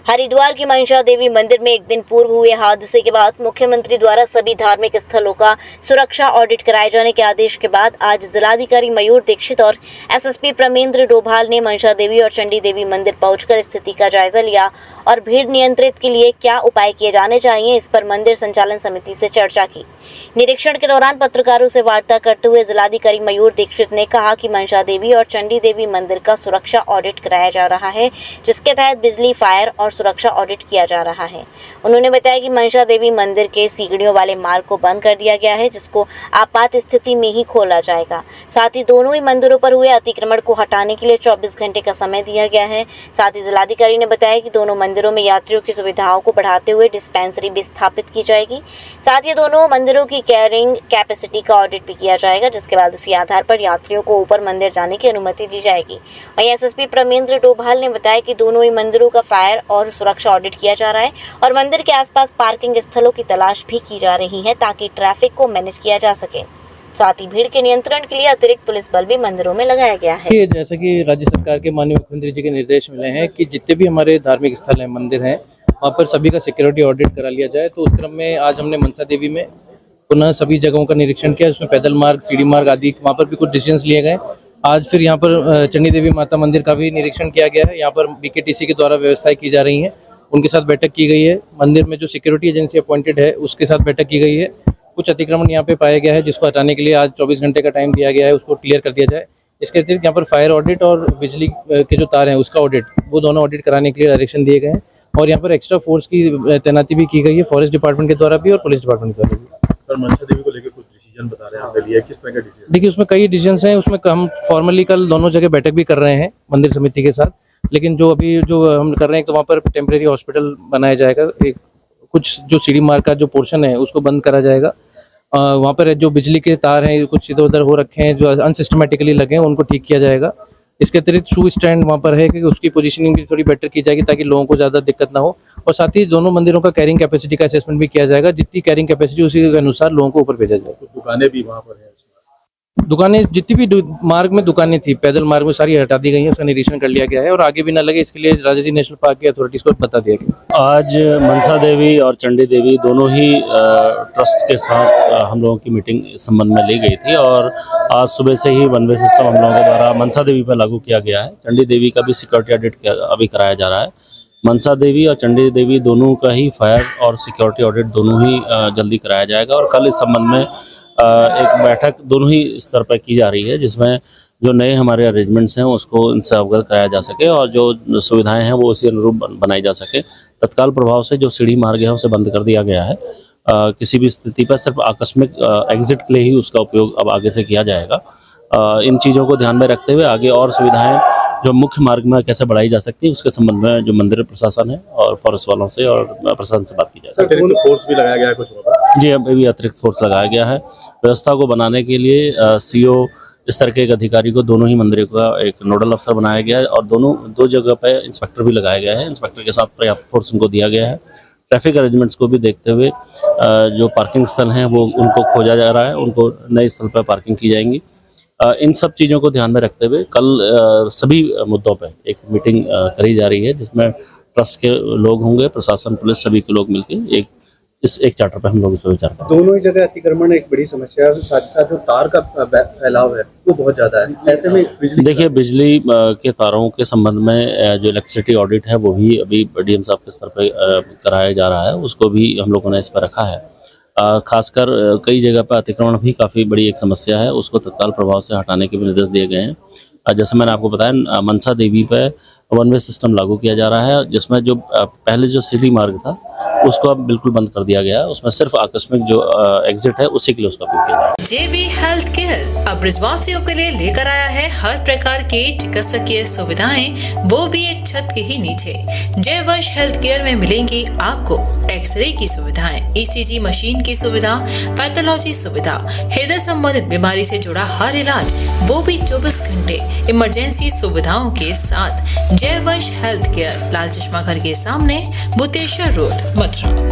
हरिद्वार की मंशा देवी मंदिर में एक दिन पूर्व हुए हादसे के बाद मुख्यमंत्री द्वारा सभी धार्मिक स्थलों का सुरक्षा ऑडिट कराए जाने के आदेश के बाद आज जिलाधिकारी मयूर दीक्षित और एसएसपी प्रमेंद्र डोभाल ने मंशा देवी और चंडी देवी मंदिर पहुंचकर स्थिति का जायजा लिया और भीड़ नियंत्रित के लिए क्या उपाय किए जाने चाहिए, इस पर मंदिर संचालन समिति से चर्चा की। निरीक्षण के दौरान पत्रकारों से वार्ता करते हुए जिलाधिकारी मयूर दीक्षित ने कहा कि मंशा देवी और चंडी देवी मंदिर का सुरक्षा ऑडिट कराया जा रहा है, जिसके तहत बिजली, फायर और सुरक्षा ऑडिट किया जा रहा है। उन्होंने बताया कि मंशा देवी मंदिर के सीढ़ियों वाले मार्ग को बंद कर दिया गया है, जिसको आपात स्थिति में ही खोला जाएगा। साथ ही दोनों ही मंदिरों पर हुए अतिक्रमण को हटाने के लिए 24 घंटे का समय दिया गया है। साथ ही जिलाधिकारी ने बताया कि दोनों मंदिरों में यात्रियों की सुविधाओं को बढ़ाते हुए डिस्पेंसरी भी स्थापित की जाएगी। साथ ही दोनों मंदिरों की कैरिंग कैपेसिटी का ऑडिट भी किया जाएगा, जिसके बाद उसी आधार पर यात्रियों को ऊपर मंदिर जाने की अनुमति दी जाएगी। वहीं एसएसपी प्रमेंद्र डोभाल ने बताया कि दोनों ही मंदिरों का फायर और सुरक्षा ऑडिट किया जा रहा है और मंदिर के आसपास पार्किंग स्थलों की तलाश भी की जा रही है ताकि ट्रैफिक को मैनेज किया जा सके। साथ ही भीड़ के नियंत्रण के लिए अतिरिक्त पुलिस बल भी मंदिरों में लगाया गया है। जैसा कि राज्य सरकार के माननीय मुख्यमंत्री जी के निर्देश मिले हैं कि जितने भी हमारे धार्मिक स्थल हैं, मंदिर हैं, वहाँ पर सभी का सिक्योरिटी ऑडिट करा लिया जाए। तो उस क्रम में आज हमने मनसा देवी में पुनः सभी जगहों का निरीक्षण किया, उसमें पैदल मार्ग, सीढ़ी मार्ग आदि वहाँ पर भी कुछ डिसीजंस लिए गए। आज फिर यहाँ पर चंडी देवी माता मंदिर का भी निरीक्षण किया गया है। यहाँ पर बीकेटीसी के द्वारा व्यवस्थाएं की जा रही हैं, उनके साथ बैठक की गई है। मंदिर में जो सिक्योरिटी एजेंसी अपॉइंटेड है उसके साथ बैठक की गई है। कुछ अतिक्रमण यहाँ पे पाया गया है, जिसको हटाने के लिए आज 24 घंटे का टाइम दिया गया है, उसको क्लियर कर दिया जाए। इसके अतिरिक्त यहाँ पर फायर ऑडिट और बिजली के जो तार हैं उसका ऑडिट, वो दोनों ऑडिट कराने के लिए डायरेक्शन दिए गए हैं। और यहाँ पर एक्स्ट्रा फोर्स की तैनाती भी की गई है, फॉरेस्ट डिपार्टमेंट के द्वारा भी और पुलिस डिपार्टमेंट के द्वारा भी। सर, मंशा देवी को लेकर कुछ डिसीजन बता रहे हैं आपके लिए, किस तरह का डिसीजन? देखिए, उसमें कई डिसीजंस हैं। उसमें हम फॉर्मली कल दोनों जगह बैठक भी कर रहे हैं मंदिर समिति के साथ, लेकिन जो अभी जो हम कर रहे हैं तो वहाँ पर टेम्परेरी हॉस्पिटल बनाया जाएगा। एक कुछ जो सीढ़ी मार्ग का जो पोर्शन है उसको बंद करा जाएगा। वहाँ पर जो बिजली के तार हैं कुछ इधर उधर हो रखे हैं, जो अनसिस्टमेटिकली लगे हैं, उनको ठीक किया जाएगा। इसके अतिरिक्त शू स्टैंड वहाँ पर है कि उसकी पोजीशनिंग भी थोड़ी बेटर की जाएगी ताकि लोगों को ज़्यादा दिक्कत ना हो। और साथ ही दोनों मंदिरों का कैरिंग कैपेसिटी का असेसमेंट भी किया जाएगा। जितनी कैरिंग कैपेसिटी उसी के अनुसार लोगों को ऊपर भेजा जाएगा। दुकानें भी वहाँ पर हैं? दुकानें जितनी भी मार्ग में दुकानें थी पैदल मार्ग में सारी हटा दी गई हैं, उसका निरीक्षण कर लिया गया है और आगे भी ना लगे इसके लिए राजाजी नेशनल पार्क की अथॉरिटीज को बता दिया गया। आज मनसा देवी और चंडी देवी दोनों ही ट्रस्ट के साथ हम लोगों की मीटिंग इस संबंध में ली गई थी और आज सुबह से ही वन वे सिस्टम हम लोगों के द्वारा मनसा देवी पर लागू किया गया है। चंडी देवी का भी सिक्योरिटी ऑडिट अभी कराया जा रहा है। मनसा देवी और चंडी देवी दोनों का ही फायर और सिक्योरिटी ऑडिट दोनों ही जल्दी कराया जाएगा और कल इस संबंध में एक बैठक दोनों ही स्तर पर की जा रही है, जिसमें जो नए हमारे अरेंजमेंट्स हैं उसको इनसे अवगत कराया जा सके और जो सुविधाएं हैं वो उसी अनुरूप बनाई जा सके। तत्काल प्रभाव से जो सीढ़ी मार्ग है उसे बंद कर दिया गया है। किसी भी स्थिति पर सिर्फ आकस्मिक एग्जिट के लिए ही उसका उपयोग अब आगे से किया जाएगा। इन चीज़ों को ध्यान में रखते हुए आगे और सुविधाएँ जो मुख्य मार्ग में कैसे बढ़ाई जा सकती है उसके संबंध में जो मंदिर प्रशासन है और फॉरेस्ट वालों से और प्रशासन से बात की जाए। अतिरिक्त फोर्स भी लगाया गया है कुछ वहाँ? जी, अभी भी अतिरिक्त फोर्स लगाया गया है। व्यवस्था को बनाने के लिए सीओ इस तरह के एक अधिकारी को दोनों ही मंदिरों का एक नोडल अफसर बनाया गया है और दो जगह पे इंस्पेक्टर भी लगाया गया है। इंस्पेक्टर के साथ पर्याप्त फोर्स उनको दिया गया है। ट्रैफिक अरेंजमेंट्स को भी देखते हुए जो पार्किंग स्थल हैं वो उनको खोजा जा रहा है, उनको नए स्थल पर पार्किंग की जाएंगी। इन सब चीज़ों को ध्यान में रखते हुए कल सभी मुद्दों पर एक मीटिंग करी जा रही है, जिसमें ट्रस्ट के लोग होंगे, प्रशासन, पुलिस, सभी के लोग मिलकर एक चार्टर पर हम लोग इस पर विचार करेंगे। दोनों ही जगह अतिक्रमण एक बड़ी समस्या है, साथ ही साथ जो तार का फैलाव है वो बहुत ज़्यादा है। ऐसे में देखिए, बिजली के तारों के संबंध में जो इलेक्ट्रिसिटी ऑडिट है वो भी अभी डीएम साहब के स्तर पर कराया जा रहा है, उसको भी हम लोगों ने इस पर रखा है। खासकर कई जगह पर अतिक्रमण भी काफ़ी बड़ी एक समस्या है, उसको तत्काल प्रभाव से हटाने के भी निर्देश दिए गए हैं। जैसे मैंने आपको बताया, मनसा देवी पर वन वे सिस्टम लागू किया जा रहा है, जिसमें जो पहले जो सीढ़ी मार्ग था उसको अब बिल्कुल बंद कर दिया गया है। उसमें सिर्फ आकस्मिक जो एग्जिट है उसी के लिए उसका उपयोग किया जाए। JV हेल्थ केयर अब ब्रिजवासियों के लिए लेकर आया है हर प्रकार की चिकित्सकीय सुविधाएं, वो भी एक छत के ही नीचे। जय वंश हेल्थ केयर में मिलेंगी आपको एक्सरे की सुविधाएं, ECG मशीन की सुविधा, पैथोलॉजी सुविधा, हृदय संबंधित बीमारी से जुड़ा हर इलाज, वो भी 24 घंटे इमरजेंसी सुविधाओं के साथ। जय वंश हेल्थ केयर, लाल चश्मा घर के सामने, बुतेश्वर रोड, मथुरा।